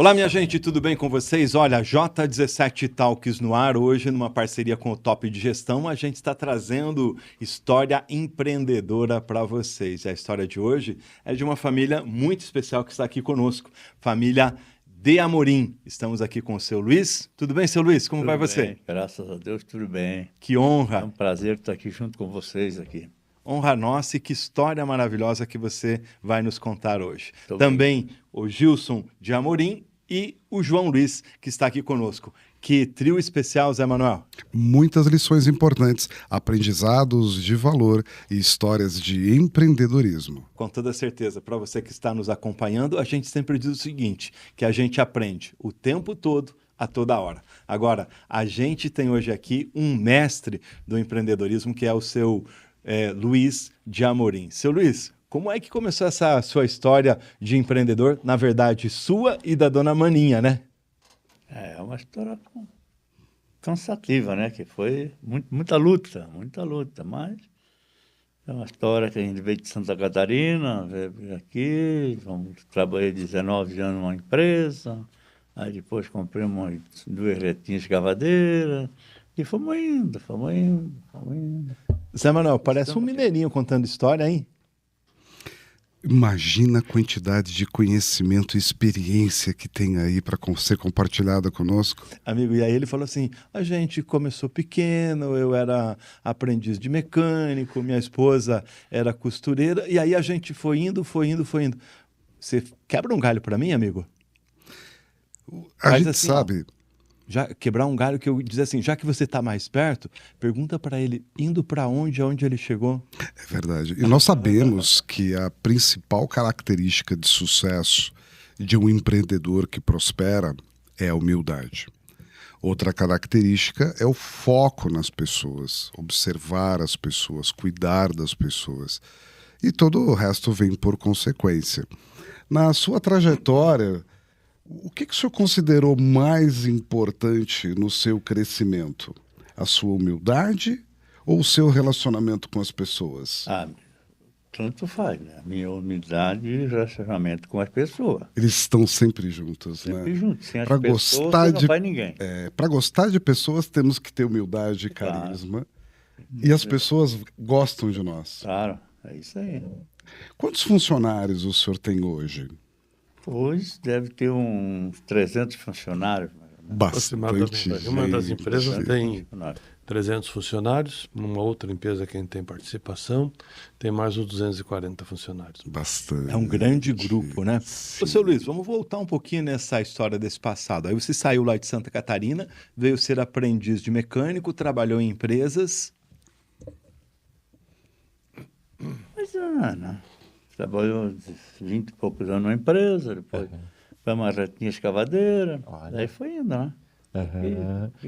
Olá, minha gente, tudo bem com vocês? Olha, J17 Talks no ar. Hoje, numa parceria com o Top de Gestão, a gente está trazendo história empreendedora para vocês. E a história de hoje é de uma família muito especial que está aqui conosco, família de Amorim. Estamos aqui com o seu Luiz. Tudo bem, seu Luiz? Como vai você? Bem, graças a Deus, tudo bem. Que honra. É um prazer estar aqui junto com vocês aqui. Honra nossa e que história maravilhosa que você vai nos contar hoje. Tô Também o Gilson de Amorim e o João Luiz, que está aqui conosco. Que trio especial, Zé Manuel. Muitas lições importantes, aprendizados de valor e histórias de empreendedorismo. Com toda certeza, para você que está nos acompanhando, a gente sempre diz o seguinte, que a gente aprende o tempo todo, a toda hora. Agora, a gente tem hoje aqui um mestre do empreendedorismo, que é o seu Luiz de Amorim. Seu Luiz, como é que começou essa sua história de empreendedor? Na verdade, sua e da dona Maninha, né? É uma história cansativa, né? Que foi muita luta, mas é uma história que a gente veio de Santa Catarina, veio aqui, trabalhei 19 anos numa empresa, aí depois comprei duas retinhas de escavadeira, e fomos indo. Zé Manuel, parece um mineirinho contando história, hein? Imagina a quantidade de conhecimento e experiência que tem aí para ser compartilhada conosco. Amigo, e aí ele falou assim, a gente começou pequeno, eu era aprendiz de mecânico, minha esposa era costureira, e aí a gente foi indo. Você quebra um galho para mim, amigo? A Faz gente assim, sabe... Já quebrar um galho que eu dizer assim, já que você está mais perto, pergunta para ele indo para onde ele chegou. É verdade. E nós sabemos que a principal característica de sucesso de um empreendedor que prospera é a humildade. Outra característica é o foco nas pessoas, observar as pessoas, cuidar das pessoas. E todo o resto vem por consequência. Na sua trajetória, o que o senhor considerou mais importante no seu crescimento? A sua humildade ou o seu relacionamento com as pessoas? Tanto faz, né? A minha humildade e relacionamento com as pessoas. Eles estão sempre juntos, Sempre né? juntos. Sem as Pra pessoas, gostar não de- faz ninguém. Para gostar de pessoas, temos que ter humildade e carisma. E as pessoas gostam de nós. Claro, é isso aí. Quantos funcionários o senhor tem hoje? Hoje deve ter uns 300 funcionários. Mais ou menos. Bastante Aproximadamente. Uma das gente. empresas tem Funcionários. 300 funcionários, numa outra empresa que a gente tem participação, tem mais uns 240 funcionários. Bastante. É um grande grupo, né? Ô, seu Luiz, vamos voltar um pouquinho nessa história desse passado. Aí você saiu lá de Santa Catarina, veio ser aprendiz de mecânico, trabalhou em empresas. Mas, né? Trabalhou 20 e poucos anos numa empresa, depois foi uma retinha escavadeira, Olha. daí foi indo, né? E,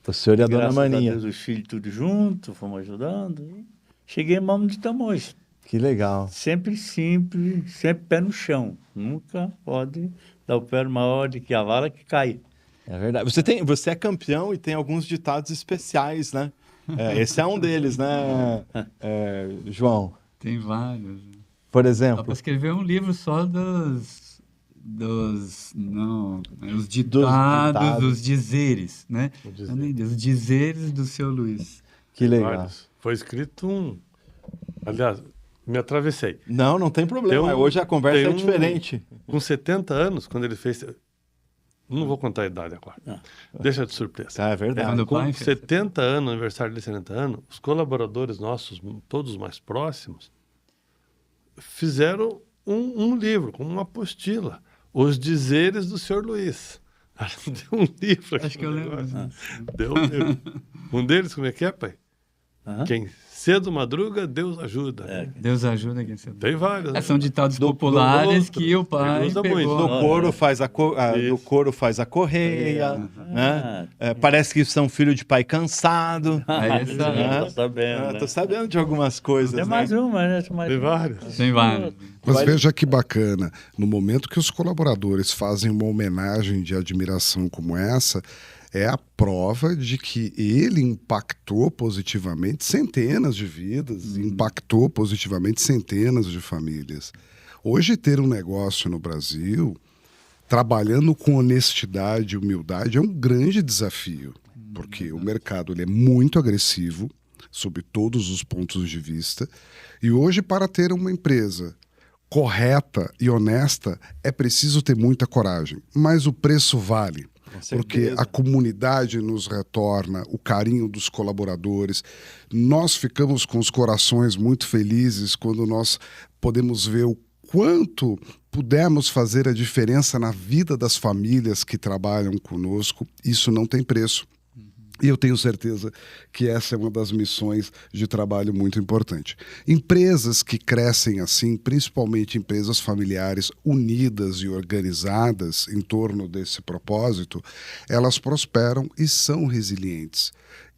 O senhor e a dona graças a Maninha. Deus, os filhos tudo junto, fomos ajudando. E cheguei em Mamo de Tamoios. Que legal. Sempre simples, sempre pé no chão. Nunca pode dar o pé numa hora que a vala que cai. É verdade. Você é campeão e tem alguns ditados especiais, né? Esse é um deles, né, João? Tem vários. Por Dá exemplo. para escrever um livro só os ditados, ditados. os dizeres, né? Os dizeres do seu Luiz. Que legal. Vários. Foi escrito Aliás, me atravessei. Não tem problema. Tem um- Hoje a conversa tem é um- diferente. Com 70 anos, quando ele fez... Não vou contar a idade agora. Deixa de surpresa. Tá, é verdade. Quando o Com pai fez. 70 anos, aniversário de 70 anos, os colaboradores nossos, todos mais próximos, fizeram um livro, com uma apostila. Os dizeres do Senhor Luiz. Deu um livro aqui. Acho que eu no lembro. negócio. Deu um livro. Um deles, como é que é, pai? Aham. Quem cedo madruga, Deus ajuda. Deus ajuda quem você... Tem vários. né? São ditados Do- populares do- que o pai ele usa pegou. muito. Do couro faz do Isso. couro faz a correia, né? Parece que são filho de pai cansado. Aí essa- Tô sabendo, né? Tô sabendo de algumas coisas, Tem né? mais uma, né? Tem mais Tem uma. vários. Tem vários. Mas Vai- veja que bacana, no momento que os colaboradores fazem uma homenagem de admiração como essa, é a prova de que ele impactou positivamente centenas de vidas, impactou positivamente centenas de famílias. Hoje ter um negócio no Brasil trabalhando com honestidade e humildade é um grande desafio, porque o mercado ele é muito agressivo, sob todos os pontos de vista, e hoje, para ter uma empresa correta e honesta, é preciso ter muita coragem, mas o preço vale. Porque a comunidade nos retorna, o carinho dos colaboradores. Nós ficamos com os corações muito felizes quando nós podemos ver o quanto pudemos fazer a diferença na vida das famílias que trabalham conosco. Isso não tem preço. E eu tenho certeza que essa é uma das missões de trabalho muito importante. Empresas que crescem assim, principalmente empresas familiares unidas e organizadas em torno desse propósito, elas prosperam e são resilientes.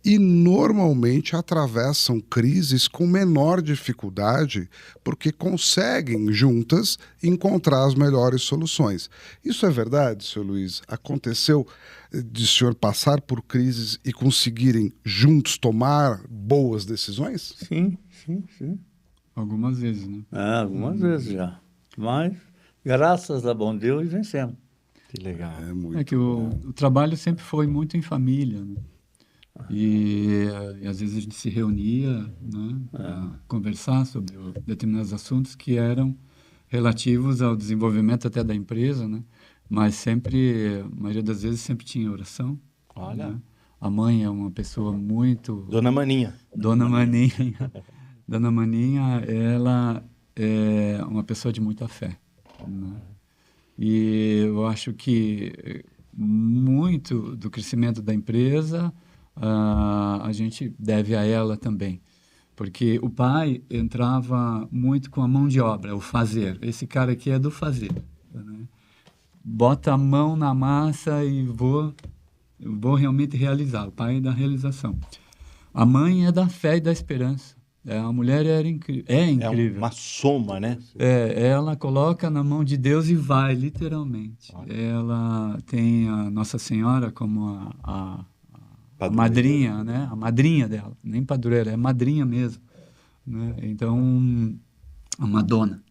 E normalmente atravessam crises com menor dificuldade porque conseguem juntas encontrar as melhores soluções. Isso é verdade, senhor Luiz? Aconteceu de o senhor passar por crises e conseguirem juntos tomar boas decisões? Sim, sim, sim. Algumas vezes, né? Algumas vezes já. Mas, graças a bom Deus, vencemos. Que legal. É muito É que o trabalho sempre foi muito em família, né? E às vezes a gente se reunia, né, para conversar sobre determinados assuntos que eram relativos ao desenvolvimento até da empresa, né? Mas sempre, a maioria das vezes, sempre tinha oração. Olha. Né? A mãe é uma pessoa muito... Dona Maninha. Dona Maninha. Dona Maninha, ela é uma pessoa de muita fé. Né? E eu acho que muito do crescimento da empresa a gente deve a ela também. Porque o pai entrava muito com a mão de obra, o fazer. Esse cara aqui é do fazer. Né? Bota a mão na massa e vou realmente realizar. O pai é da realização. A mãe é da fé e da esperança. A mulher é incrível. É uma soma, né? Ela coloca na mão de Deus e vai, literalmente. Ela tem a Nossa Senhora como a madrinha, né? A madrinha dela. Nem padroeira, é madrinha mesmo. Né? Então, a Madonna.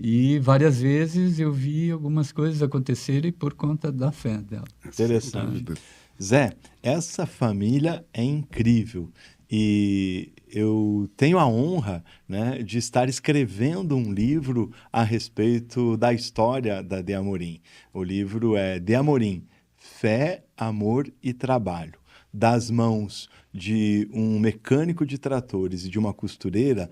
E várias vezes eu vi algumas coisas acontecerem por conta da fé dela. Interessante. Zé, essa família é incrível e eu tenho a honra, né, de estar escrevendo um livro a respeito da história da De Amorim. O livro é De Amorim, Fé, Amor e Trabalho. Das mãos de um mecânico de tratores e de uma costureira,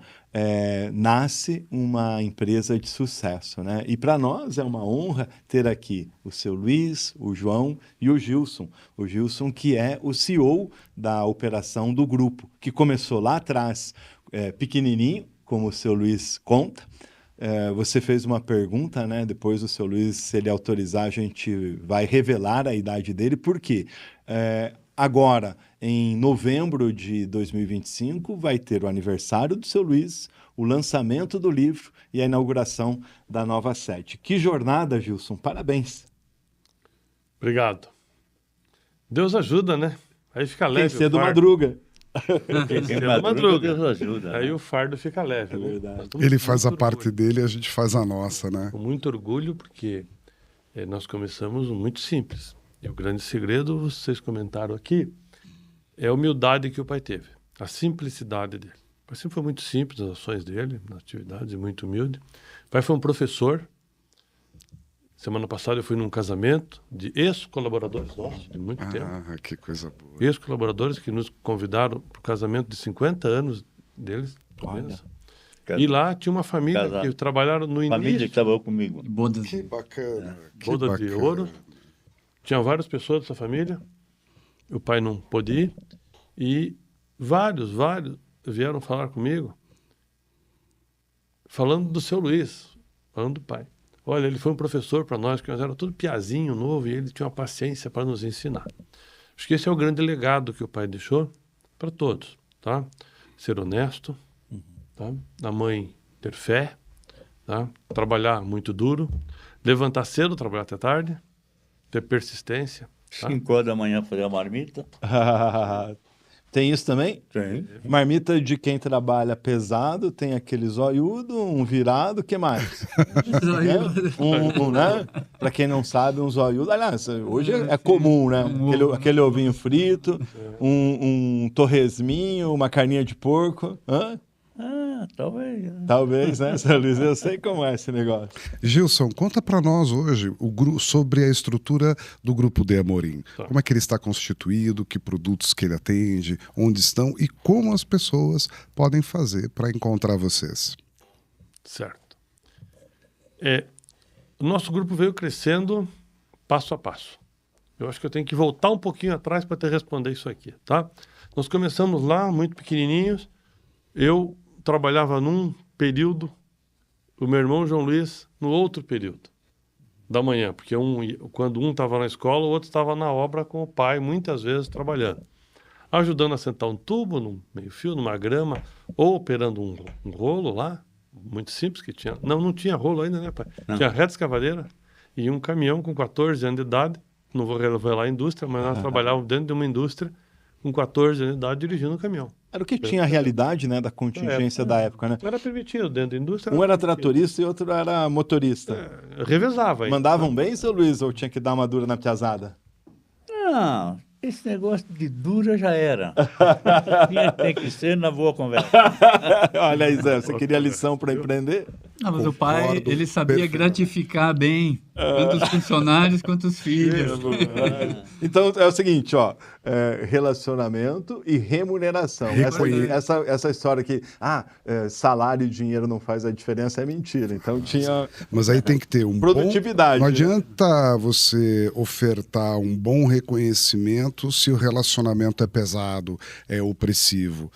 nasce uma empresa de sucesso, né? E para nós é uma honra ter aqui o seu Luiz, o João e o Gilson. O Gilson, que é o CEO da operação do grupo, que começou lá atrás, pequenininho, como o seu Luiz conta. Você fez uma pergunta, né? Depois o seu Luiz, se ele autorizar, a gente vai revelar a idade dele. Por quê? Agora, em novembro de 2025, vai ter o aniversário do seu Luiz, o lançamento do livro e a inauguração da nova sede. Que jornada, Gilson! Parabéns! Obrigado. Deus ajuda, né? Aí fica leve. Quem cedo madruga. Quem cedo madruga. Deus ajuda. Aí o fardo fica leve. Né? Verdade. Ele faz a parte dele e a gente faz a nossa, né? Com muito orgulho, porque nós começamos muito simples. E o grande segredo, vocês comentaram aqui, é a humildade que o pai teve, a simplicidade dele. O pai sempre foi muito simples nas ações dele, nas atividades, e muito humilde. O pai foi um professor. Semana passada eu fui num casamento de ex-colaboradores nossos, de muito tempo. Que coisa boa. Ex-colaboradores que nos convidaram para o casamento de 50 anos deles. E lá tinha uma família que trabalharam no início. Família que trabalhou comigo. Bodas. Que bacana. Boda de ouro. Tinha várias pessoas dessa família, o pai não pôde ir, e vários vieram falar comigo, falando do seu Luiz, falando do pai. Olha, ele foi um professor para nós, que nós era tudo piazinho, novo, e ele tinha uma paciência para nos ensinar. Acho que esse é o grande legado que o pai deixou para todos, tá? Ser honesto, tá? A mãe ter fé, tá? Trabalhar muito duro, levantar cedo, trabalhar até tarde, ter persistência. Tá? 5 horas da manhã fazer a marmita. Tem isso também? Tem. Marmita de quem trabalha pesado, tem aquele zoiudo, um virado, o que mais? Né? Para quem não sabe, um zoiudo. Aliás, hoje é comum, né? Aquele ovinho frito, um torresminho, uma carninha de porco. Hã? Talvez. Né? Talvez, né, Sr. Luiz? Eu sei como é esse negócio. Gilson, conta para nós hoje sobre a estrutura do Grupo De Amorim. Tá. Como é que ele está constituído, que produtos que ele atende, onde estão e como as pessoas podem fazer para encontrar vocês. Certo. O nosso grupo veio crescendo passo a passo. Eu acho que eu tenho que voltar um pouquinho atrás para te responder isso aqui, tá? Nós começamos lá, muito pequenininhos. Eu trabalhava num período, o meu irmão João Luiz no outro período da manhã, porque quando um estava na escola, o outro estava na obra com o pai, muitas vezes trabalhando, ajudando a sentar um tubo no meio-fio, numa grama, ou operando um rolo lá, muito simples que tinha. Não tinha rolo ainda, né, pai? Não. Tinha reta escavadeira e um caminhão com 14 anos de idade. Não vou revelar a indústria, mas nós trabalhávamos dentro de uma indústria com 14 anos de idade dirigindo um caminhão. Era o que tinha a realidade, né, da contingência da época, né? Era permitido dentro da indústria. Um era tratorista e outro era motorista. Revezava aí. Mandavam bem, seu Luiz, ou tinha que dar uma dura na piazada? Não, esse negócio de dura já era. Tem que ser na boa conversa. Olha aí, Zé, você queria lição para empreender? Não, mas o pai, Concordo, ele sabia perfeito. gratificar bem, tanto os funcionários quanto os filhos. Então é o seguinte, ó, relacionamento e remuneração. Essa história que salário e dinheiro não faz a diferença é mentira. Então tinha Mas aí tem que ter um produtividade. Não né? adianta você ofertar um bom reconhecimento se o relacionamento é pesado, é opressivo.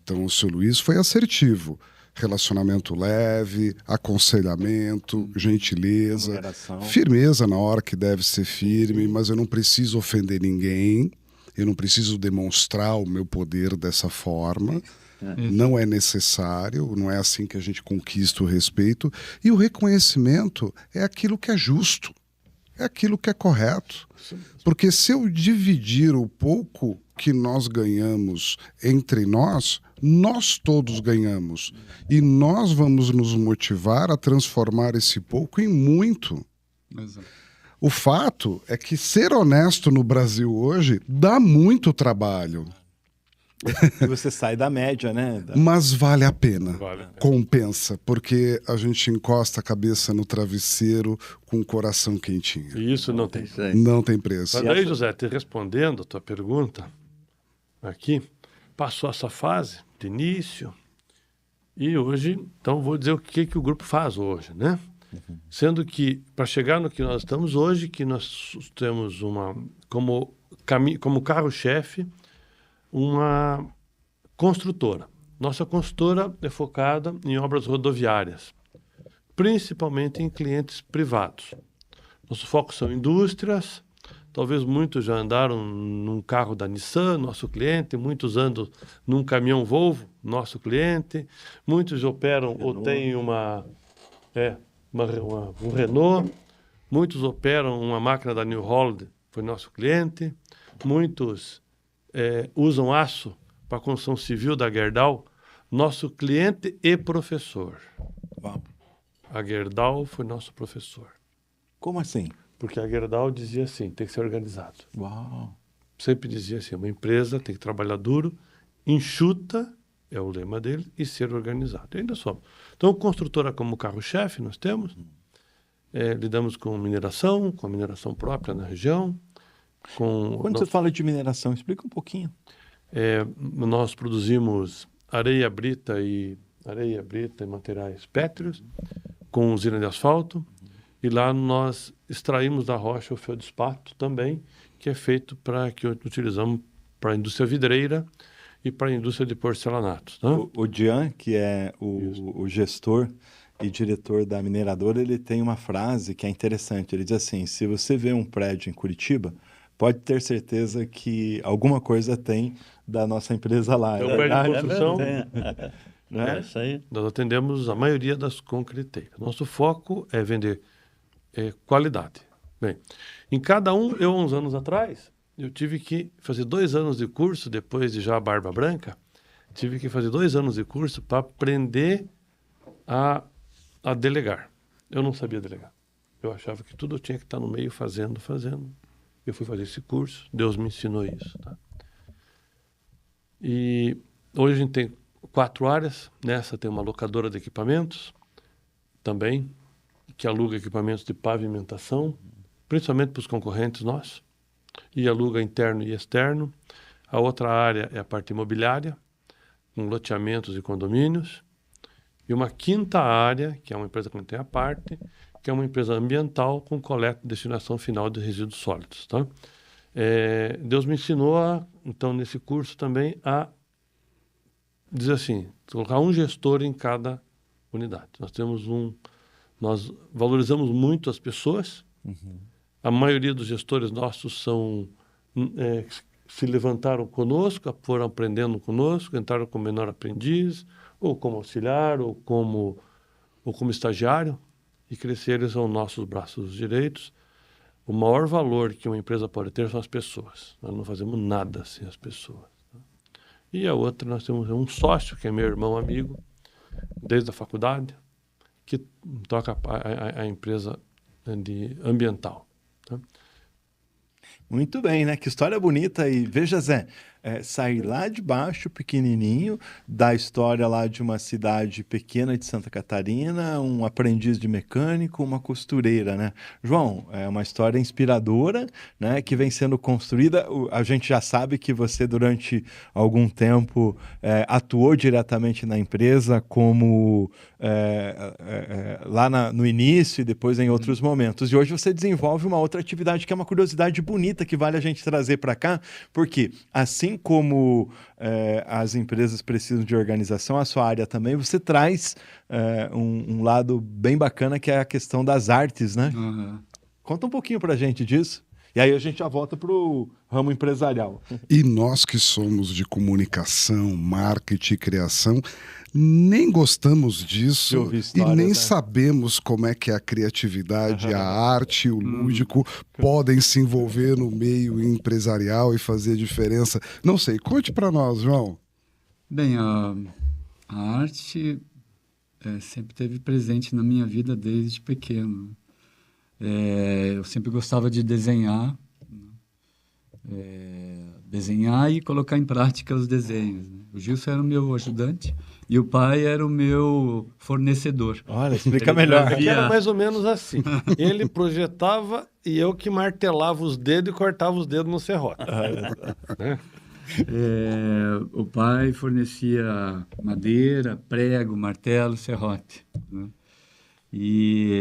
Então o seu Luiz foi assertivo. Relacionamento leve, aconselhamento, gentileza, Remuneração. firmeza na hora que deve ser firme, mas eu não preciso ofender ninguém, eu não preciso demonstrar o meu poder dessa forma. Não é necessário, não é assim que a gente conquista o respeito. E o reconhecimento é aquilo que é justo, é aquilo que é correto. Porque se eu dividir o pouco que nós ganhamos entre nós todos ganhamos. E nós vamos nos motivar a transformar esse pouco em muito. Exato. O fato é que ser honesto no Brasil hoje dá muito trabalho. E você sai da média, né? Mas vale a pena. Vale a pena. Compensa, porque a gente encosta a cabeça no travesseiro com o coração quentinho. E isso não tem. Isso aí. Não tem preço. Mas daí, José, te respondendo a tua pergunta aqui, passou essa fase de início e hoje, então vou dizer o que o grupo faz hoje, né? Sendo que, para chegar no que nós estamos hoje, que nós temos como carro-chefe, uma construtora. Nossa construtora é focada em obras rodoviárias, principalmente em clientes privados. Nosso foco são indústrias, talvez muitos já andaram num carro da Nissan, nosso cliente, muitos andam num caminhão Volvo, nosso cliente, muitos operam ou têm um Renault, muitos operam uma máquina da New Holland, foi nosso cliente, muitos usam aço para a construção civil da Gerdau, nosso cliente e professor. Uau. A Gerdau foi nosso professor. Como assim? Porque a Gerdau dizia assim, tem que ser organizado. Uau. Sempre dizia assim, uma empresa tem que trabalhar duro, enxuta, é o lema dele, e ser organizado. E ainda somos. Então, construtora como carro-chefe nós temos, lidamos com mineração, com a mineração própria na região. Quando você fala de mineração, explica um pouquinho. Nós produzimos areia brita e materiais pétreos, com usina de asfalto, e lá nós extraímos da rocha o feldspato também, que é feito que utilizamos para a indústria vidreira e para a indústria de porcelanatos. Né? O Dian, que é o gestor e diretor da mineradora, ele tem uma frase que é interessante. Ele diz assim, se você vê um prédio em Curitiba, pode ter certeza que alguma coisa tem da nossa empresa lá. É um prédio de construção. Né? Isso aí. Nós atendemos a maioria das concreteiras. Nosso foco é vender qualidade. Bem, em cada eu, uns anos atrás, eu tive que fazer 2 anos de curso, depois de já a barba branca, tive que fazer 2 anos de curso para aprender a delegar. Eu não sabia delegar. Eu achava que tudo eu tinha que estar no meio fazendo. Eu fui fazer esse curso, Deus me ensinou isso. Tá? E hoje a gente tem 4 áreas. Nessa tem uma locadora de equipamentos também, que aluga equipamentos de pavimentação, principalmente para os concorrentes nossos, e aluga interno e externo. A outra área é a parte imobiliária, com loteamentos e condomínios. E uma 5ª área, que é uma empresa que não tem a parte, que é uma empresa ambiental com coleta e destinação final de resíduos sólidos. Tá? Deus me ensinou, então, nesse curso também, a dizer assim, colocar um gestor em cada unidade. Nós valorizamos muito as pessoas. A maioria dos gestores nossos se levantaram conosco, foram aprendendo conosco, entraram como menor aprendiz, ou como auxiliar, ou como estagiário, e cresceram, são nossos braços direitos. O maior valor que uma empresa pode ter são as pessoas. Nós não fazemos nada sem as pessoas. Tá? E a outra, nós temos um sócio, que é meu irmão amigo, desde a faculdade, que toca a empresa ambiental. Tá? Muito bem, né? Que história bonita. E veja, Zé, sair lá de baixo, pequenininho, da história lá de uma cidade pequena de Santa Catarina, um aprendiz de mecânico, uma costureira, né? João, é uma história inspiradora, né? Que vem sendo construída. A gente já sabe que você, durante algum tempo, atuou diretamente na empresa como lá no início e depois em outros momentos. E hoje você desenvolve uma outra atividade que é uma curiosidade bonita que vale a gente trazer para cá, porque assim como as empresas precisam de organização, a sua área também, você traz um lado bem bacana, que é a questão das artes, né? Uhum. Conta um pouquinho para a gente disso. E aí a gente já volta para o ramo empresarial. E nós que somos de comunicação, marketing e criação, nem gostamos disso e nem né? sabemos como é que a criatividade, a arte, o lúdico podem se envolver no meio empresarial e fazer diferença. Não sei, conte para nós, João. Bem, a arte sempre esteve presente na minha vida desde pequeno. Eu sempre gostava de desenhar, desenhar e colocar em prática os desenhos. Né? O Gilson era o meu ajudante e o pai era o meu fornecedor. Olha, explica melhor. Aqui era mais ou menos assim. Ele projetava e eu que martelava os dedos e cortava os dedos no serrote. Né? O pai fornecia madeira, prego, martelo, serrote. Né? E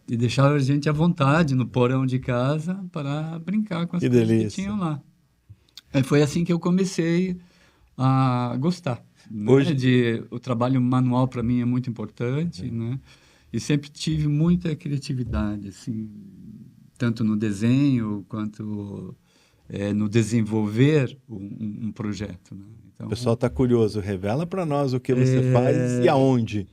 deixava a gente à vontade no porão de casa para brincar com as coisas que tinham lá. Foi assim que eu comecei a gostar. Hoje, o trabalho manual para mim é muito importante, né? E sempre tive muita criatividade, assim, tanto no desenho quanto no desenvolver um projeto. Né? Então, o pessoal está curioso, revela para nós o que você faz e aonde.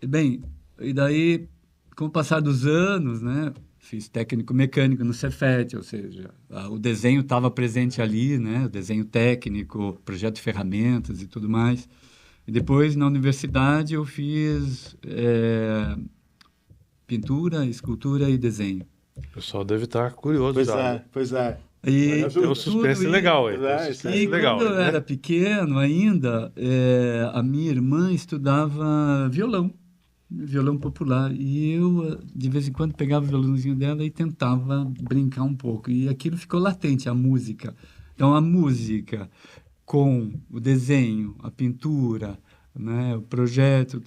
Bem, e daí, com o passar dos anos, né, fiz técnico mecânico no Cefet, ou seja, o desenho estava presente ali, né, o desenho técnico, projeto de ferramentas e tudo mais. E depois, na universidade, eu fiz pintura, escultura e desenho. O pessoal deve estar curioso já. Pois é. E tem um suspense legal aí. Quando eu era pequeno ainda, a minha irmã estudava violão popular. E eu, de vez em quando, pegava o violãozinho dela e tentava brincar um pouco. E aquilo ficou latente, a música. Então, a música com o desenho, a pintura, né, o projeto,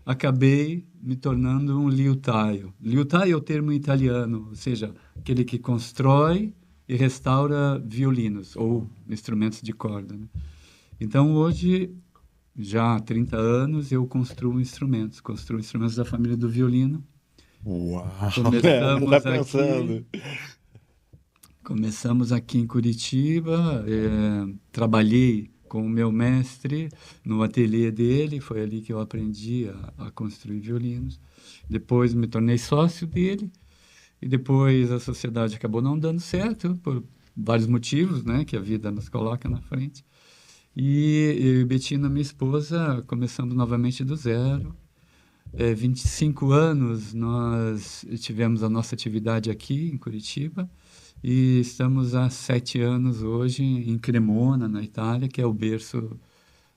acabei me tornando um liutaio. Liutaio é o termo italiano, ou seja, aquele que constrói e restaura violinos ou instrumentos de corda. Né? Então, hoje, já há 30 anos, eu construo instrumentos da família do violino. Uau! Começamos aqui em Curitiba, trabalhei com o meu mestre no ateliê dele, foi ali que eu aprendi a construir violinos. Depois me tornei sócio dele, e depois a sociedade acabou não dando certo, por vários motivos, né, que a vida nos coloca na frente. E eu e Betina, minha esposa, começamos novamente do zero. 25 anos nós tivemos a nossa atividade aqui em Curitiba e estamos há 7 anos hoje em Cremona, na Itália, que é o berço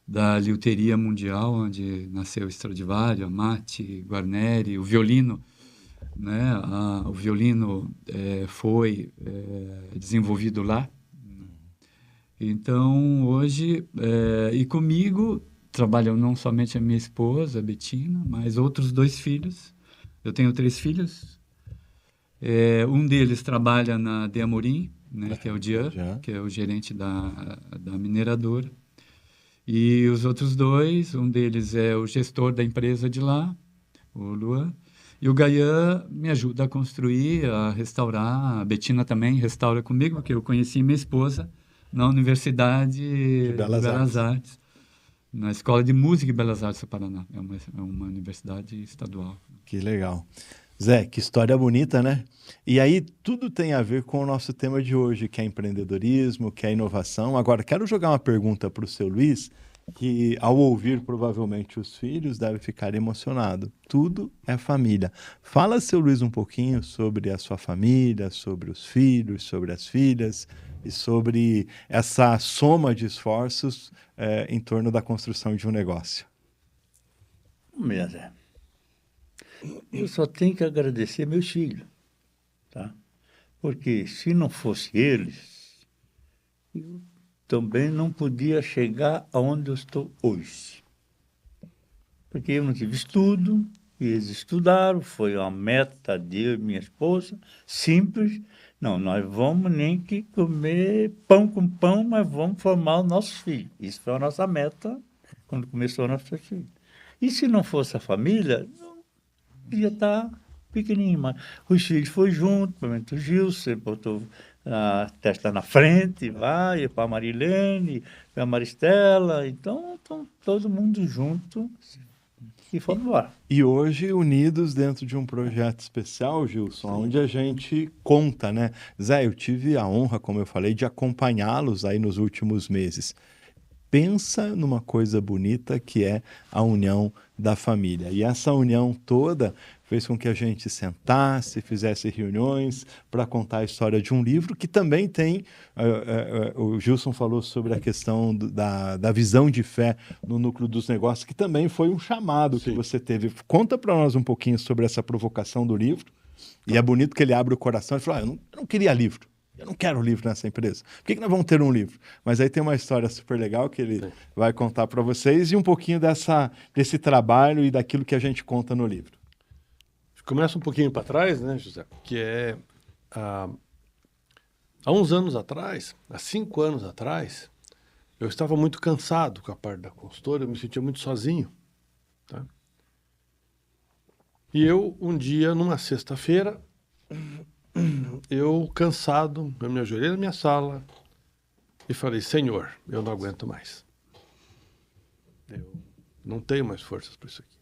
da liuteria mundial, onde nasceu Stradivari, Amati, Guarneri, o violino, né? O violino foi desenvolvido lá. Então, hoje, e comigo trabalham não somente a minha esposa, a Betina, mas outros 2 filhos. Eu tenho 3 filhos. Um deles trabalha na De Amorim, né, que é o Jean, que é o gerente da mineradora. E os outros 2, um deles é o gestor da empresa de lá, o Luan, e o Gaian me ajuda a construir, a restaurar. A Betina também restaura comigo, porque eu conheci minha esposa na Universidade de Belas Artes, na Escola de Música e Belas Artes do Paraná. É uma universidade estadual. Que legal. Zé, que história bonita, né? E aí tudo tem a ver com o nosso tema de hoje, que é empreendedorismo, que é inovação. Agora, quero jogar uma pergunta para o seu Luiz, que ao ouvir provavelmente os filhos deve ficar emocionado. Tudo é família. Fala, seu Luiz, um pouquinho sobre a sua família, sobre os filhos, sobre as filhas e sobre essa soma de esforços em torno da construção de um negócio. Zé, eu só tenho que agradecer meus filhos, tá? Porque se não fosse eles, eu também não podia chegar aonde eu estou hoje. Porque eu não tive estudo, e eles estudaram, foi uma meta de eu e minha esposa, simples. Não, nós vamos nem que comer pão com pão, mas vamos formar os nossos filhos. Isso foi a nossa meta quando começou a nossa filha. E se não fosse a família, não podia estar pequenininho, mas os filhos foram juntos, principalmente o Gilson, botou a testa na frente, vai para a Marilene, para a Maristela, então todo mundo junto e fomos embora. E hoje unidos dentro de um projeto especial, Gilson, onde a gente conta, né? Zé, eu tive a honra, como eu falei, de acompanhá-los aí nos últimos meses. Pensa numa coisa bonita que é a união da família. E essa união toda fez com que a gente sentasse, fizesse reuniões para contar a história de um livro que também tem... o Gilson falou sobre a questão da visão de fé no núcleo dos negócios, que também foi um chamado que você teve. Conta para nós um pouquinho sobre essa provocação do livro. E é bonito que ele abre o coração e fala, eu não queria livro. Eu não quero livro nessa empresa. Por que nós vamos ter um livro? Mas aí tem uma história super legal que ele vai contar para vocês e um pouquinho desse trabalho e daquilo que a gente conta no livro. Começa um pouquinho para trás, né, José? Que é... há uns anos atrás, há 5 anos atrás, eu estava muito cansado com a parte da consultora, eu me sentia muito sozinho. Tá? E eu, um dia, numa sexta-feira... eu, cansado, eu me ajoelhei na minha sala e falei, Senhor, eu não aguento mais. Eu não tenho mais forças para isso aqui.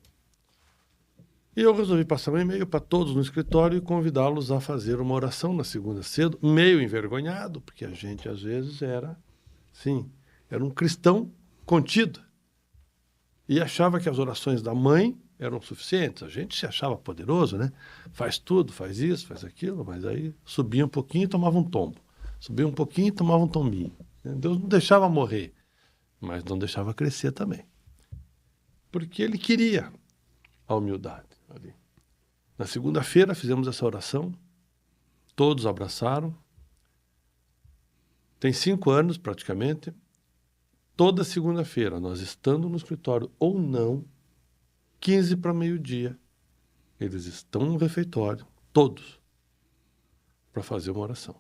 E eu resolvi passar um e-mail para todos no escritório e convidá-los a fazer uma oração na segunda cedo, meio envergonhado, porque a gente, às vezes, era um cristão contido. E achava que as orações da mãe eram suficientes. A gente se achava poderoso, né? Faz tudo, faz isso, faz aquilo, mas aí subia um pouquinho e tomava um tombo. Subia um pouquinho e tomava um tombinho. Deus não deixava morrer, mas não deixava crescer também. Porque ele queria a humildade ali. Na segunda-feira fizemos essa oração, todos abraçaram. Tem 5 anos praticamente. Toda segunda-feira, nós estando no escritório ou não, 15 para meio-dia, eles estão no refeitório, todos, para fazer uma oração.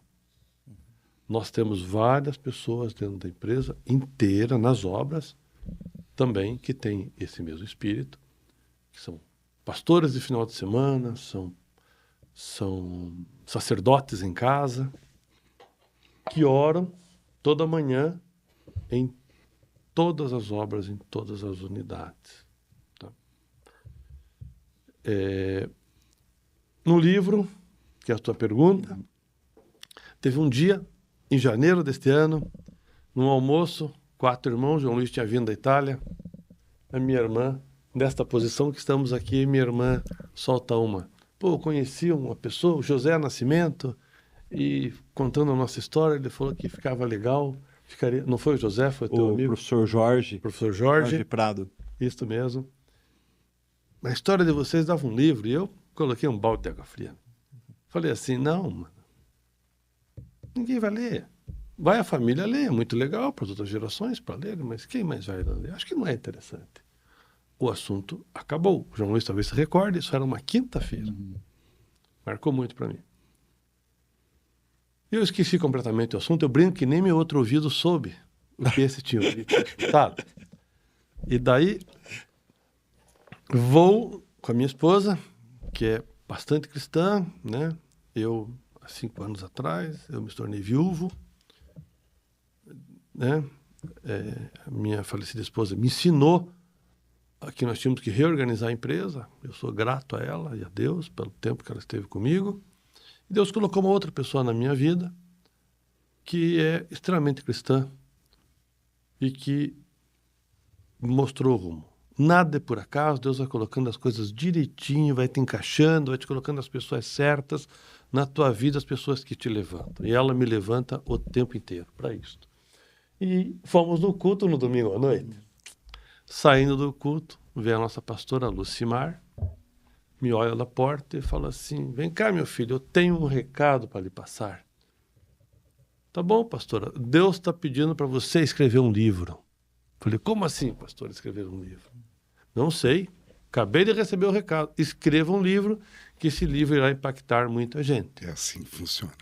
Nós temos várias pessoas dentro da empresa inteira, nas obras, também, que têm esse mesmo espírito, que são pastores de final de semana, são sacerdotes em casa, que oram toda manhã em todas as obras, em todas as unidades. No livro, que é a tua pergunta, teve um dia em janeiro deste ano, num almoço, 4 irmãos, João Luiz tinha vindo da Itália, a minha irmã, nesta posição que estamos aqui, minha irmã solta uma. Pô, eu conheci uma pessoa, o José Nascimento, e contando a nossa história, ele falou que ficava legal, ficaria... Não foi o José, foi teu amigo? Professor Jorge. Professor Jorge Prado. Isso mesmo. A história de vocês dava um livro, e eu coloquei um balde de água fria. Falei assim, não, mano, ninguém vai ler. Vai a família ler, é muito legal para as outras gerações para ler, mas quem mais vai ler? Acho que não é interessante. O assunto acabou. O João Luiz talvez se recorde, isso era uma quinta-feira. Marcou muito para mim. Eu esqueci completamente o assunto, eu brinco que nem meu outro ouvido soube o que esse tinha escutado. E daí, vou com a minha esposa, que é bastante cristã, né? Eu, há 5 anos atrás, eu me tornei viúvo, né? A minha falecida esposa me ensinou que nós tínhamos que reorganizar a empresa. Eu sou grato a ela e a Deus pelo tempo que ela esteve comigo. E Deus colocou uma outra pessoa na minha vida que é extremamente cristã e que mostrou o rumo. Nada é por acaso, Deus vai colocando as coisas direitinho, vai te encaixando, vai te colocando as pessoas certas na tua vida, as pessoas que te levantam. E ela me levanta o tempo inteiro para isso. E fomos no culto no domingo à noite. Saindo do culto, vem a nossa pastora Lucimar, me olha da porta e fala assim, vem cá, meu filho, eu tenho um recado para lhe passar. Tá bom, pastora, Deus está pedindo para você escrever um livro. Falei, como assim, pastor, escrever um livro? Não sei, acabei de receber o recado. Escreva um livro, que esse livro irá impactar muita gente. É assim que funciona.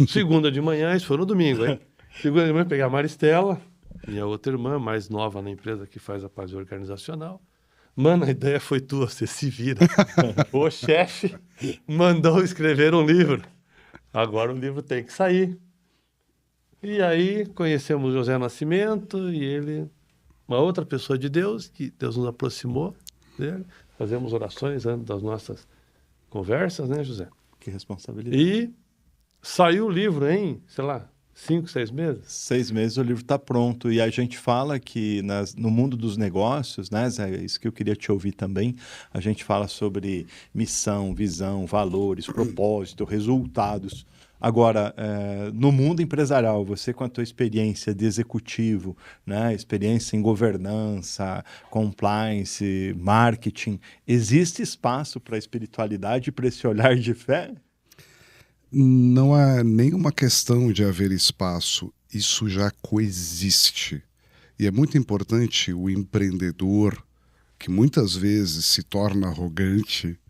Segunda de manhã, isso foi no domingo, hein? Segunda de manhã, peguei a Maristela, minha outra irmã, mais nova na empresa, que faz a parte organizacional. Mano, a ideia foi tua, você se vira. O chefe mandou escrever um livro. Agora o livro tem que sair. E aí conhecemos José Nascimento e ele, uma outra pessoa de Deus, que Deus nos aproximou dele. Fazemos orações antes das nossas conversas, né, José? Que responsabilidade. E saiu o livro em, sei lá, 5, 6 meses? 6 meses o livro está pronto. E a gente fala que no mundo dos negócios, né, Zé, isso que eu queria te ouvir também, a gente fala sobre missão, visão, valores, propósito, resultados. Agora, no mundo empresarial, você com a tua experiência de executivo, né, experiência em governança, compliance, marketing, existe espaço para a espiritualidade e para esse olhar de fé? Não há nenhuma questão de haver espaço, isso já coexiste. E é muito importante o empreendedor, que muitas vezes se torna arrogante,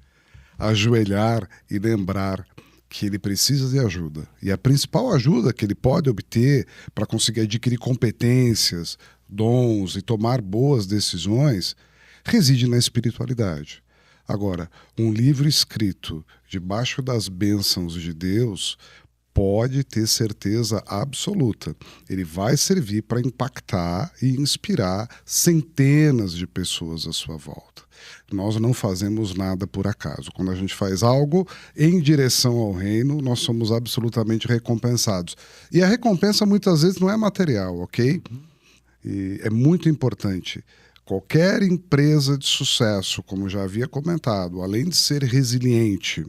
ajoelhar e lembrar que ele precisa de ajuda. E a principal ajuda que ele pode obter para conseguir adquirir competências, dons e tomar boas decisões reside na espiritualidade. Agora, um livro escrito debaixo das bênçãos de Deus pode ter certeza absoluta. Ele vai servir para impactar e inspirar centenas de pessoas à sua volta. Nós não fazemos nada por acaso. Quando a gente faz algo em direção ao reino, nós somos absolutamente recompensados. E a recompensa muitas vezes não é material, ok? E é muito importante. Qualquer empresa de sucesso, como já havia comentado, além de ser resiliente,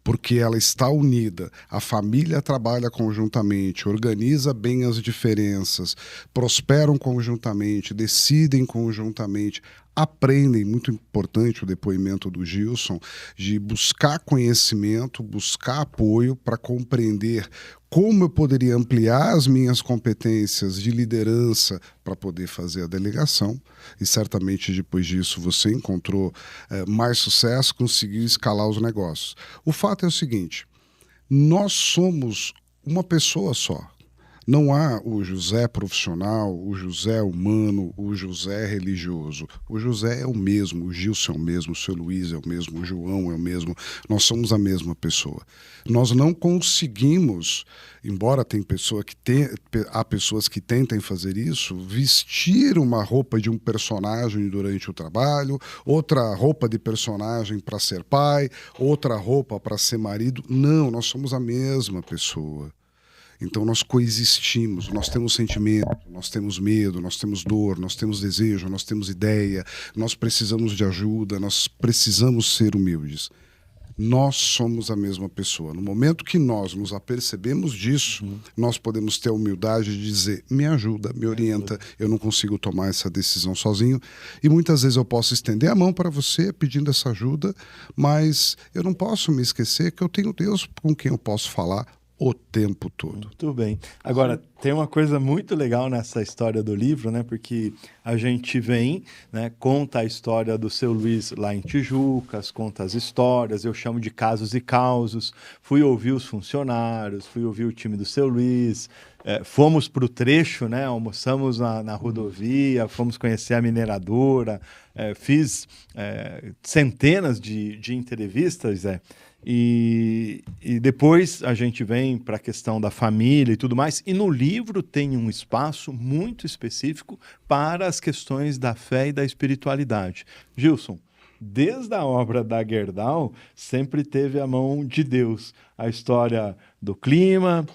porque ela está unida, a família trabalha conjuntamente, organiza bem as diferenças, prosperam conjuntamente, decidem conjuntamente, aprendem, muito importante o depoimento do Gilson, de buscar conhecimento, buscar apoio para compreender como eu poderia ampliar as minhas competências de liderança para poder fazer a delegação. E certamente depois disso você encontrou mais sucesso, conseguiu escalar os negócios. O fato é o seguinte, nós somos uma pessoa só. Não há o José profissional, o José humano, o José religioso. O José é o mesmo, o Gilson é o mesmo, o seu Luiz é o mesmo, o João é o mesmo. Nós somos a mesma pessoa. Nós não conseguimos, embora há pessoas que tentem fazer isso, vestir uma roupa de um personagem durante o trabalho, outra roupa de personagem para ser pai, outra roupa para ser marido. Não, nós somos a mesma pessoa. Então nós coexistimos, nós temos sentimento, nós temos medo, nós temos dor, nós temos desejo, nós temos ideia, nós precisamos de ajuda, nós precisamos ser humildes. Nós somos a mesma pessoa. No momento que nós nos apercebemos disso, nós podemos ter a humildade de dizer, me ajuda, me orienta, eu não consigo tomar essa decisão sozinho. E muitas vezes eu posso estender a mão para você pedindo essa ajuda, mas eu não posso me esquecer que eu tenho Deus com quem eu posso falar o tempo todo. Muito bem. Agora, tem uma coisa muito legal nessa história do livro, né? Porque a gente vem, né, conta a história do seu Luiz lá em Tijucas, conta as histórias, eu chamo de casos e causos. Fui ouvir os funcionários, fui ouvir o time do seu Luiz, fomos para o trecho, né? Almoçamos na rodovia, fomos conhecer a mineradora, fiz centenas de entrevistas, E depois a gente vem para a questão da família e tudo mais. E no livro tem um espaço muito específico para as questões da fé e da espiritualidade. Gilson, desde a obra da Gerdau, sempre teve a mão de Deus. A história do clima,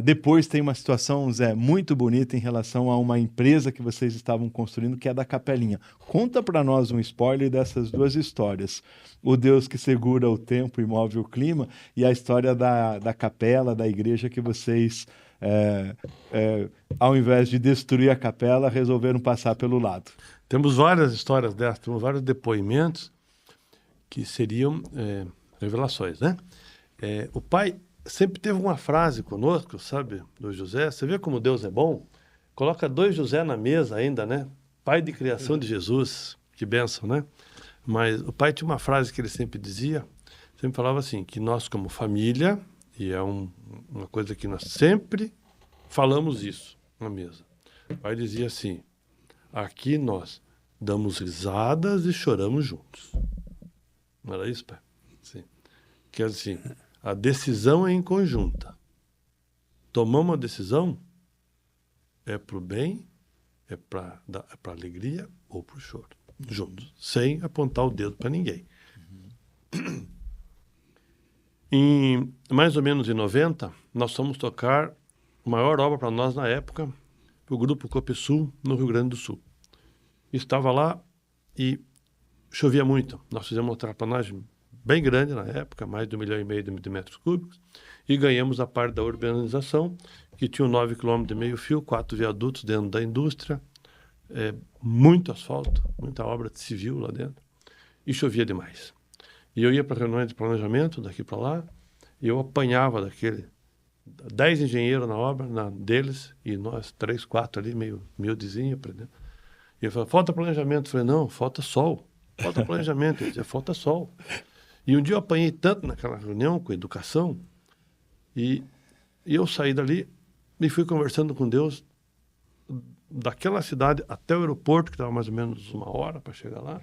depois tem uma situação, Zé, muito bonita em relação a uma empresa que vocês estavam construindo, que é da Capelinha. Conta para nós um spoiler dessas duas histórias. O Deus que segura o tempo e move o clima, e a história da capela, da igreja que vocês, ao invés de destruir a capela, resolveram passar pelo lado. Temos várias histórias dessas, temos vários depoimentos que seriam revelações, né? O pai sempre teve uma frase conosco, sabe, do José. Você vê como Deus é bom? Coloca 2 José na mesa ainda, né? Pai de criação de Jesus, que bênção, né? Mas o pai tinha uma frase que ele sempre dizia, sempre falava assim, que nós como família, e é uma coisa que nós sempre falamos isso na mesa. O pai dizia assim, aqui nós damos risadas e choramos juntos. Não era isso, pai? Sim. Que assim, a decisão é em conjunta. Tomamos uma decisão, é para o bem, é para alegria ou para o choro. Juntos, sem apontar o dedo para ninguém. Em mais ou menos em 90, nós fomos tocar a maior obra para nós na época, o Grupo Copesul, no Rio Grande do Sul. Estava lá e chovia muito. Nós fizemos uma terraplanagem bem grande na época, mais de 1,5 milhão de metros cúbicos, e ganhamos a parte da urbanização, que tinha 9 km de meio fio, 4 viadutos dentro da indústria, muito asfalto, muita obra civil lá dentro, e chovia demais. E eu ia para reuniões de planejamento daqui para lá, e eu apanhava daquele 10 engenheiros na obra, deles, e nós 3, 4 ali, meio miudezinho, aprendendo. E eu falava, falta planejamento. Eu falei, não, falta sol. Falta planejamento. Ele dizia, falta sol. E um dia eu apanhei tanto naquela reunião com educação, e eu saí dali e fui conversando com Deus, daquela cidade até o aeroporto, que estava mais ou menos 1 hora para chegar lá.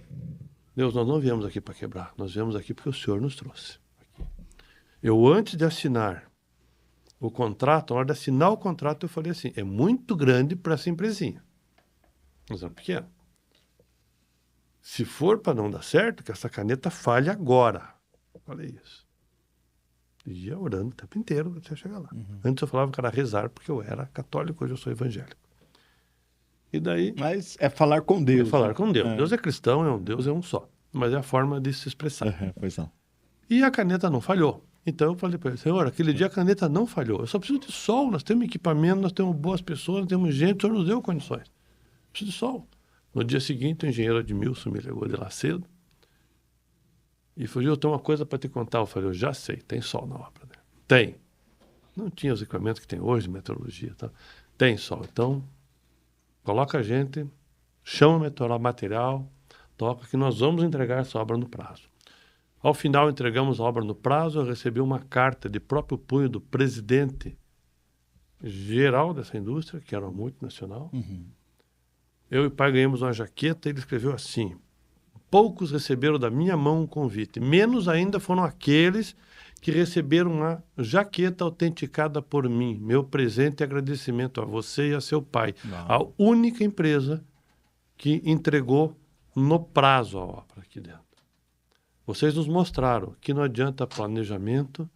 Deus, nós não viemos aqui para quebrar, nós viemos aqui porque o Senhor nos trouxe. Eu, antes de assinar o contrato, na hora de assinar o contrato, eu falei assim, é muito grande para essa empresinha. Nós somos pequenos. Se for para não dar certo, que essa caneta falhe agora. Eu falei isso. E ia orando o tempo inteiro até chegar lá. Antes eu falava que era rezar, porque eu era católico, hoje eu sou evangélico. E daí... Mas é falar com Deus. É falar com Deus. Deus é cristão, Deus é um só. Mas é a forma de se expressar. Pois não. E a caneta não falhou. Então eu falei para ele, Senhor, aquele dia a caneta não falhou. Eu só preciso de sol, nós temos equipamento, nós temos boas pessoas, nós temos gente, o Senhor nos deu condições. Eu preciso de sol. No dia seguinte, o engenheiro Edmilson me ligou de lá cedo e falou, eu tenho uma coisa para te contar. Eu falei, eu já sei, tem sol na obra. Né? Tem. Não tinha os equipamentos que tem hoje, de meteorologia. Tá? Tem sol. Então, coloca a gente, chama o material, toca que nós vamos entregar essa obra no prazo. Ao final, entregamos a obra no prazo, eu recebi uma carta de próprio punho do presidente geral dessa indústria, que era uma multinacional. Eu e o pai ganhamos uma jaqueta e ele escreveu assim, poucos receberam da minha mão um convite, menos ainda foram aqueles que receberam uma jaqueta autenticada por mim. Meu presente e agradecimento a você e a seu pai. A única empresa que entregou no prazo a obra aqui dentro. Vocês nos mostraram que não adianta planejamento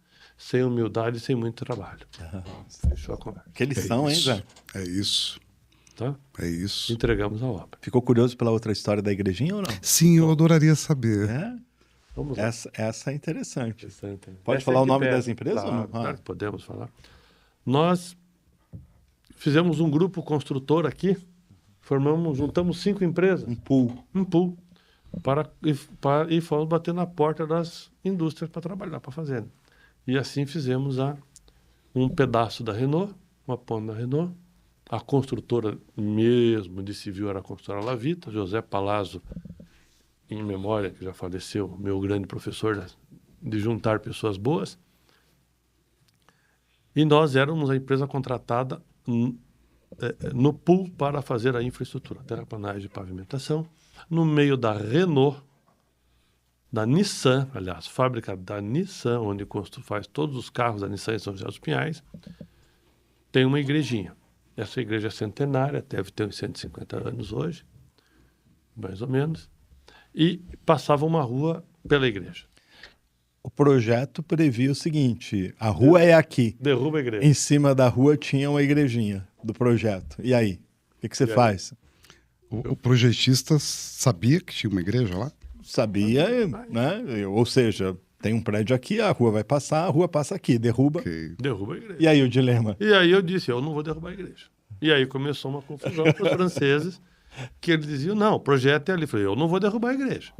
sem humildade e sem muito trabalho. Fechou a conversa. Que lição, hein, Zé? É isso. Tá? É isso. Entregamos a obra. Ficou curioso pela outra história da igrejinha ou não? Sim, eu adoraria saber. É? Vamos lá. Essa é interessante. Interessante. Pode Essa falar é o de nome perto. das empresas ou não? Claro, podemos falar. Nós fizemos um grupo construtor aqui, juntamos 5 empresas, Um pool. um pool, e fomos bater na porta das indústrias para trabalhar, para fazer. E assim fizemos um pedaço da Renault, uma ponta da Renault. A construtora mesmo de civil era a construtora Lavita, José Palazzo, em memória, que já faleceu, meu grande professor de juntar pessoas boas. E nós éramos a empresa contratada no pool para fazer a infraestrutura, terraplanagem de pavimentação, no meio da Renault, da Nissan, aliás, fábrica da Nissan, onde faz todos os carros da Nissan em São José dos Pinhais, tem uma igrejinha. Essa igreja é centenária, deve ter uns 150 anos hoje, mais ou menos, e passava uma rua pela igreja. O projeto previa o seguinte: a rua é aqui. Derruba a igreja. Em cima da rua tinha uma igrejinha do projeto. E aí? O que você faz? O projetista sabia que tinha uma igreja lá? Sabia, né? Ou seja, tem um prédio aqui, a rua vai passar, a rua passa aqui, derruba. Ok. Derruba a igreja. E aí o dilema? E aí eu disse, eu não vou derrubar a igreja. E aí começou uma confusão com os franceses, que eles diziam, não, o projeto é ali. Eu falei, eu não vou derrubar a igreja.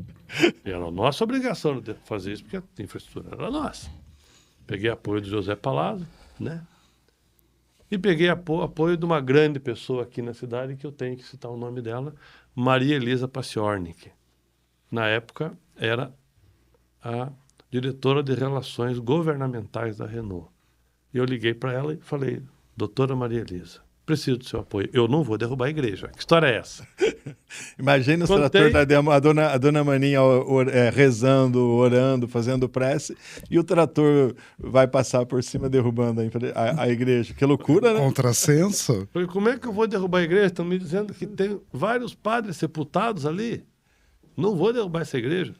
E era a nossa obrigação de fazer isso, porque a infraestrutura era nossa. Peguei apoio do José Palazzo, né? E peguei apoio de uma grande pessoa aqui na cidade, que eu tenho que citar o nome dela, Maria Elisa Paciornik. Na época, era a diretora de Relações Governamentais da Renault. E eu liguei para ela e falei, doutora Maria Elisa, preciso do seu apoio. Eu não vou derrubar a igreja. Que história é essa? Imagina o Contei. trator, a dona Maninha rezando, orando, fazendo prece, e o trator vai passar por cima derrubando a igreja. Que loucura, né? Contrassenso? Falei, como é que eu vou derrubar a igreja? Estão me dizendo que tem vários padres sepultados ali. Não vou derrubar essa igreja.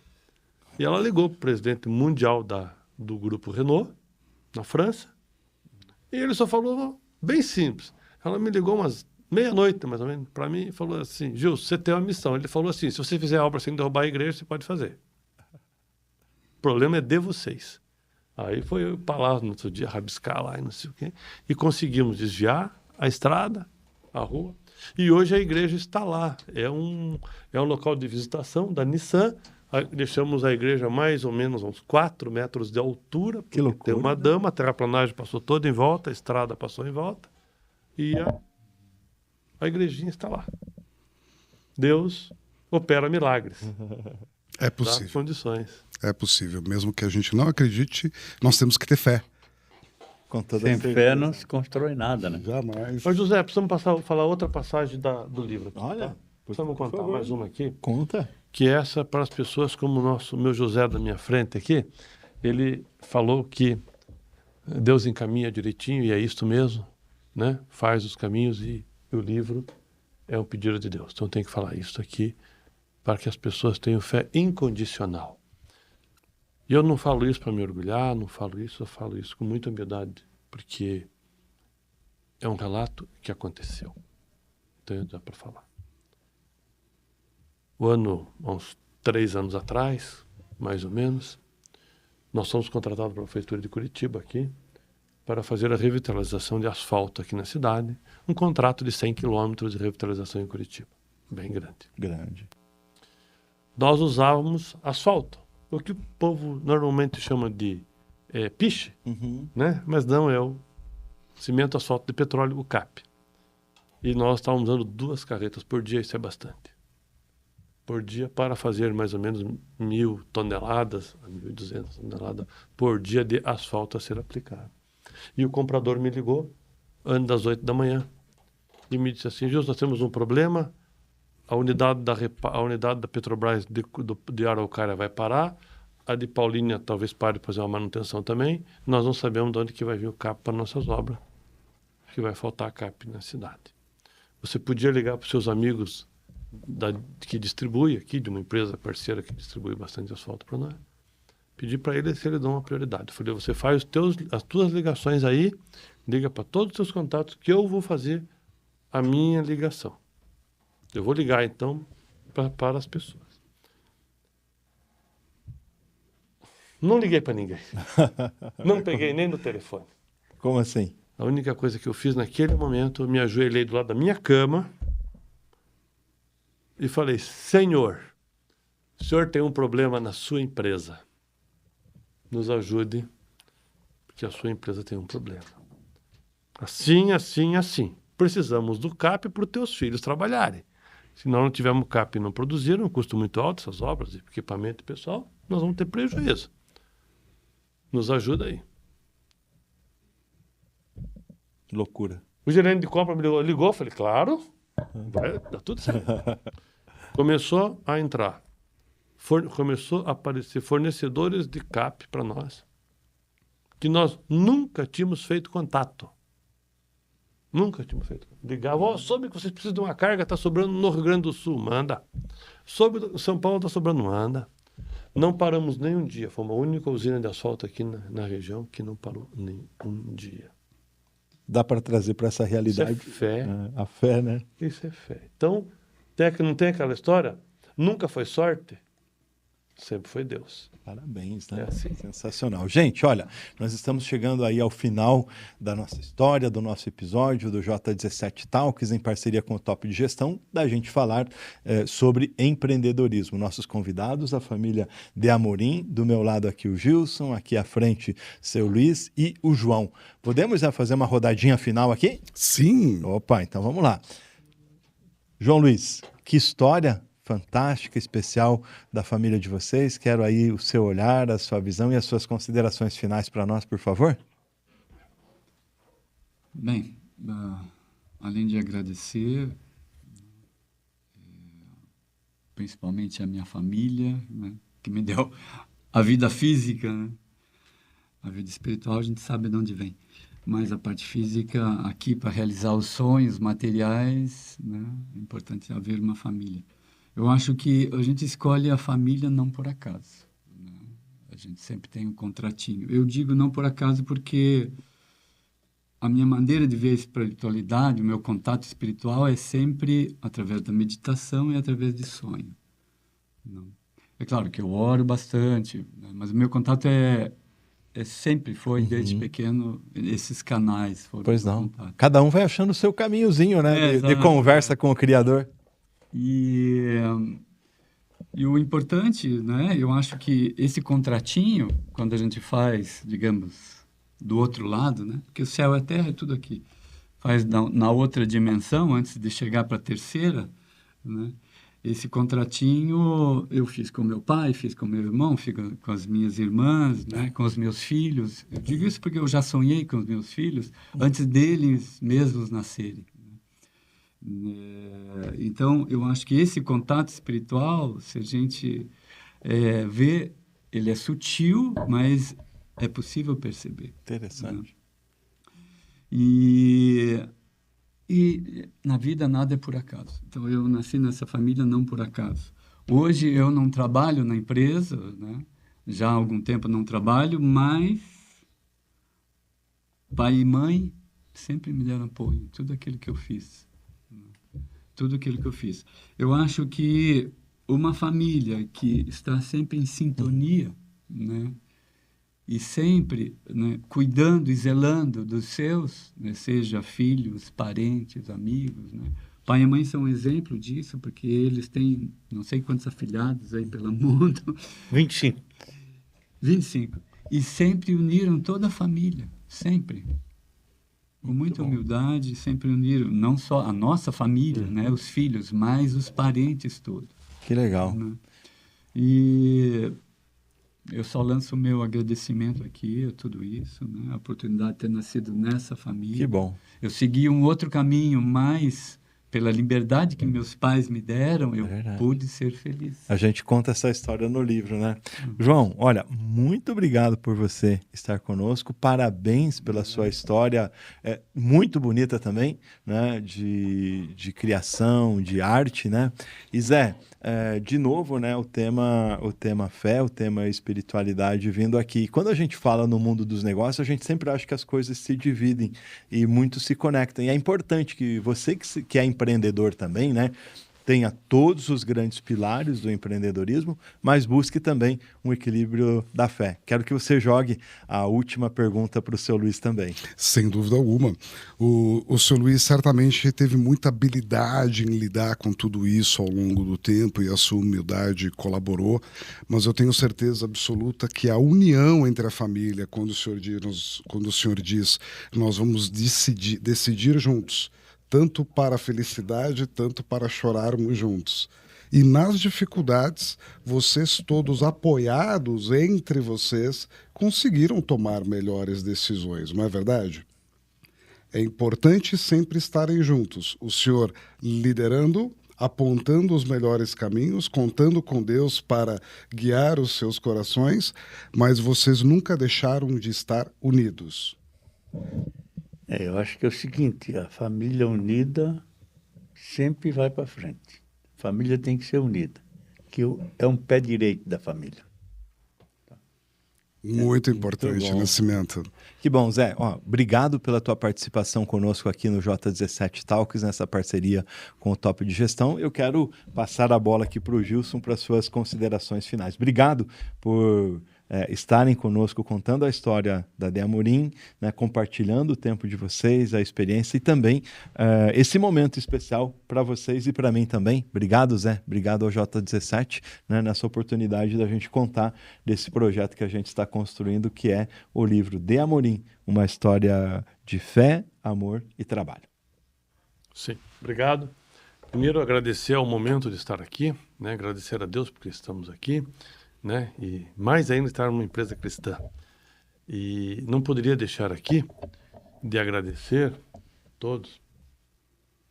E ela ligou para o presidente mundial do grupo Renault, na França, e ele só falou bem simples. Ela me ligou umas meia-noite, mais ou menos, para mim, e falou assim, Gil, você tem uma missão. Ele falou assim, se você fizer a obra sem derrubar a igreja, você pode fazer. O problema é de vocês. Aí foi eu para lá no outro dia, rabiscar lá e não sei o quê, e conseguimos desviar a estrada, a rua, e hoje a igreja está lá. É um local de visitação da Nissan. Deixamos a igreja mais ou menos uns 4 metros de altura, porque Que loucura, tem uma dama, a terraplanagem passou toda em volta, a estrada passou em volta, e a igrejinha está lá. Deus opera milagres, É dá possível. condições. É possível. Mesmo que a gente não acredite, nós temos que ter fé. Com toda Sem certeza. fé não se constrói nada, né? Jamais. Mas, José, precisamos falar outra passagem do livro aqui. Olha, tá? Precisamos contar favor. mais uma aqui. Conta. Que essa, para as pessoas como o meu José da minha frente aqui, ele falou que Deus encaminha direitinho, e é isto mesmo, né? Faz os caminhos, e o livro é um pedido de Deus. Então tem que falar isso aqui para que as pessoas tenham fé incondicional. E eu não falo isso para me orgulhar, não falo isso, eu falo isso com muita humildade, porque é um relato que aconteceu. Então dá para falar. Há uns 3 anos atrás, mais ou menos, nós fomos contratados pela Prefeitura de Curitiba aqui para fazer a revitalização de asfalto aqui na cidade, um contrato de 100 quilômetros de revitalização em Curitiba, bem grande. Grande. Nós usávamos asfalto, o que o povo normalmente chama de piche, Uhum. né? Mas não, é o cimento asfalto de petróleo, o CAP. E nós estávamos usando 2 carretas por dia, isso é bastante. Por dia, para fazer mais ou menos 1.000 toneladas, 1.200 toneladas por dia de asfalto a ser aplicado. E o comprador me ligou, antes das 8 da manhã, e me disse assim, Gil, nós temos um problema, a unidade da Petrobras de Araucária vai parar, a de Paulínia talvez pare de fazer uma manutenção também, nós não sabemos de onde que vai vir o CAP para nossas obras, que vai faltar CAP na cidade. Você podia ligar para os seus amigos que distribui aqui, de uma empresa parceira que distribui bastante asfalto para nós, pedi para ele se ele dá uma prioridade. Eu falei, você faz as tuas ligações aí, liga para todos os teus contatos que eu vou fazer a minha ligação. Eu vou ligar, então, para as pessoas. Não liguei para ninguém. Não peguei nem no telefone. Como assim? A única coisa que eu fiz naquele momento, eu me ajoelhei do lado da minha cama e falei, Senhor, o senhor tem um problema na sua empresa. Nos ajude, porque a sua empresa tem um problema. Assim, assim, assim. Precisamos do CAP para os teus filhos trabalharem. Se nós não tivermos CAP e não produzirem, um custo muito alto, essas obras, equipamento e pessoal, nós vamos ter prejuízo. Nos ajuda aí. Que loucura. O gerente de compra me ligou, falei, claro, vai dar tudo certo. Começou a entrar. Começou a aparecer fornecedores de CAP para nós, que nós nunca tínhamos feito contato. Nunca tínhamos feito. Ligava, soube que vocês precisam de uma carga, está sobrando no Rio Grande do Sul, manda. Soube que São Paulo está sobrando, manda. Não paramos nem um dia. Foi uma única usina de asfalto aqui na região que não parou nem um dia. Dá para trazer para essa realidade. Isso é fé. A fé, né? Isso é fé. Então, não tem aquela história? Nunca foi sorte? Sempre foi Deus. Parabéns, né? É assim. Sensacional. Gente, olha, nós estamos chegando aí ao final da nossa história, do nosso episódio do J17 Talks, em parceria com o Top de Gestão, da gente falar sobre empreendedorismo. Nossos convidados, a família de Amorim, do meu lado aqui o Gilson, aqui à frente seu Luiz e o João. Podemos fazer uma rodadinha final aqui? Sim. Opa, então vamos lá. João Luiz, que história fantástica, especial da família de vocês. Quero aí o seu olhar, a sua visão e as suas considerações finais para nós, por favor. Bem, além de agradecer, principalmente a minha família, né, que me deu a vida física, né? A vida espiritual a gente sabe de onde vem, mas a parte física aqui para realizar os sonhos materiais, né, é importante haver uma família. Eu acho que a gente escolhe a família não por acaso, né? A gente sempre tem um contratinho. Eu digo não por acaso porque a minha maneira de ver a espiritualidade, o meu contato espiritual é sempre através da meditação e através de sonho. Não. É claro que eu oro bastante, né? Mas o meu contato sempre foi, desde pequeno, esses canais foram. Pois não. Contato. Cada um vai achando o seu caminhozinho, né? De conversa com o Criador. E o importante, né? Eu acho que esse contratinho, quando a gente faz, digamos, do outro lado, né? Porque o céu e a terra é tudo aqui. Faz na outra dimensão, antes de chegar para a terceira, né? Esse contratinho eu fiz com meu pai, fiz com meu irmão, fiz com as minhas irmãs, né? Com os meus filhos. Eu digo isso porque eu já sonhei com os meus filhos antes deles mesmos nascerem. Então, eu acho que esse contato espiritual, se a gente vê, ele é sutil, mas é possível perceber. Interessante. Né? E na vida nada é por acaso. Então, eu nasci nessa família não por acaso. Hoje eu não trabalho na empresa, né? Já há algum tempo não trabalho, mas pai e mãe sempre me deram apoio em tudo aquilo que eu fiz. Tudo aquilo que eu fiz. Eu acho que uma família que está sempre em sintonia, né, e sempre, né, cuidando e zelando dos seus, né, seja filhos, parentes, amigos, né. Pai e mãe são um exemplo disso, porque eles têm não sei quantos afilhados aí pelo mundo. 25. 25. E sempre uniram toda a família, sempre. Com muita humildade, sempre uniram não só a nossa família, né, os filhos, mas os parentes todos. Que legal. Né? E eu só lanço o meu agradecimento aqui a tudo isso, né, a oportunidade de ter nascido nessa família. Que bom. Eu segui um outro caminho mais pela liberdade que meus pais me deram, eu Verdade. pude ser feliz. A gente conta essa história no livro, né? João, olha, muito obrigado por você estar conosco. Parabéns pela sua história, muito bonita também, né? De criação, de arte, né? E Zé, de novo, né? O tema fé, o tema espiritualidade vindo aqui. Quando a gente fala no mundo dos negócios, a gente sempre acha que as coisas se dividem e muito se conectam. E é importante que você que é empreendedor também, né? Tenha todos os grandes pilares do empreendedorismo, mas busque também um equilíbrio da fé. Quero que você jogue a última pergunta para o seu Luiz também. Sem dúvida alguma. O seu Luiz certamente teve muita habilidade em lidar com tudo isso ao longo do tempo e a sua humildade colaborou, mas eu tenho certeza absoluta que a união entre a família, quando o senhor diz nós vamos decidir juntos, tanto para a felicidade, tanto para chorarmos juntos. E nas dificuldades, vocês todos apoiados entre vocês, conseguiram tomar melhores decisões, não é verdade? É importante sempre estarem juntos. O senhor liderando, apontando os melhores caminhos, contando com Deus para guiar os seus corações, mas vocês nunca deixaram de estar unidos. Eu acho que é o seguinte, a família unida sempre vai para frente. A família tem que ser unida, que é um pé direito da família. Muito importante, Nascimento. Que bom, Zé. Obrigado pela tua participação conosco aqui no J17 Talks, nessa parceria com o Top de Gestão. Eu quero passar a bola aqui para o Gilson para suas considerações finais. Obrigado por estarem conosco contando a história da De Amorim, né, compartilhando o tempo de vocês, a experiência e também esse momento especial para vocês e para mim também. Obrigado, Zé. Obrigado ao J17, né, nessa oportunidade da gente contar desse projeto que a gente está construindo, que é o livro De Amorim, uma história de fé, amor e trabalho. Sim, obrigado. Primeiro, agradecer ao momento de estar aqui, né, agradecer a Deus porque estamos aqui, né? E mais ainda estar numa empresa cristã. E não poderia deixar aqui de agradecer a todos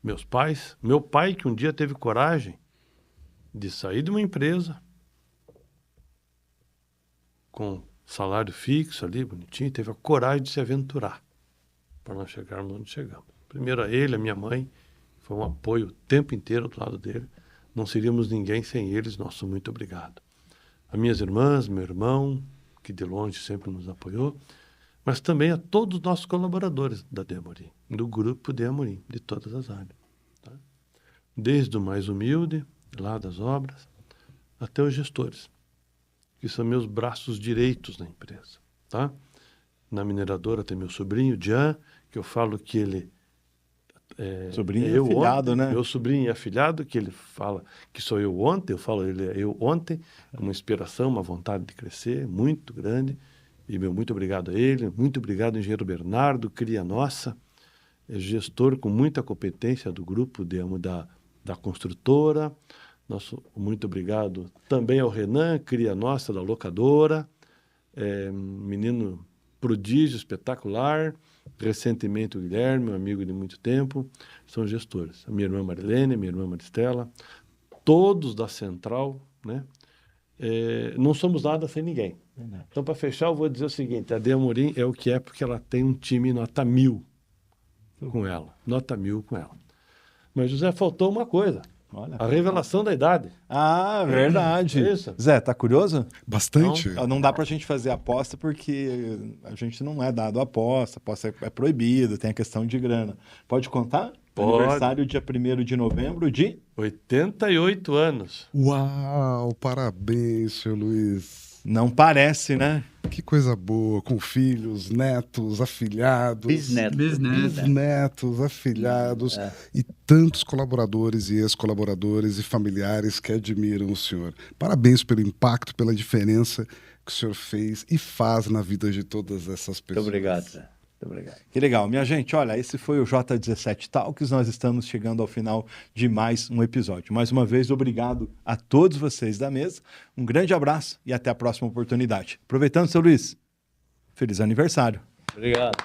meus pais. Meu pai, que um dia teve coragem de sair de uma empresa com salário fixo ali, bonitinho, teve a coragem de se aventurar para nós chegarmos onde chegamos. Primeiro a ele, a minha mãe, foi um apoio o tempo inteiro do lado dele. Não seríamos ninguém sem eles, nosso muito obrigado. As minhas irmãs, meu irmão, que de longe sempre nos apoiou, mas também a todos os nossos colaboradores da De Amorim, do grupo De Amorim, de todas as áreas. Tá? Desde o mais humilde, lá das obras, até os gestores, que são meus braços direitos na empresa. Tá? Na mineradora tem meu sobrinho, Jean, que eu falo que ele... sobrinho e afilhado, né? Meu sobrinho e afilhado, que ele fala que sou eu ontem, eu falo ele é eu ontem, uma inspiração, uma vontade de crescer muito grande, e meu muito obrigado a ele, muito obrigado ao engenheiro Bernardo, cria nossa, gestor com muita competência do grupo da construtora, nosso muito obrigado também ao Renan, cria nossa da locadora, menino prodígio, espetacular. Recentemente o Guilherme, um amigo de muito tempo, são gestores. A minha irmã Marilene, minha irmã Maristela, todos da Central, né? Não somos nada sem ninguém. Verdade. Então, para fechar, eu vou dizer o seguinte, a De Amorim é o que é porque ela tem um time nota 1000 com ela. Nota 1000 com ela. Mas, José, faltou uma coisa. Olha, a revelação da idade. Ah, verdade. Isso. Zé, tá curioso? Bastante. Não dá pra gente fazer aposta porque a gente não é dado aposta é proibido, tem a questão de grana. Pode contar? Pode. Aniversário dia 1º de novembro de... 88 anos. Uau, parabéns, seu Luiz. Não parece, né? Que coisa boa, com filhos, netos, afilhados. Bisnetos, afilhados. E tantos colaboradores e ex-colaboradores e familiares que admiram o senhor. Parabéns pelo impacto, pela diferença que o senhor fez e faz na vida de todas essas pessoas. Muito obrigado, Zé. Muito obrigado. Que legal. Minha gente, olha, esse foi o J17 Talks. Nós estamos chegando ao final de mais um episódio. Mais uma vez, obrigado a todos vocês da mesa. Um grande abraço e até a próxima oportunidade. Aproveitando, seu Luiz, feliz aniversário. Obrigado.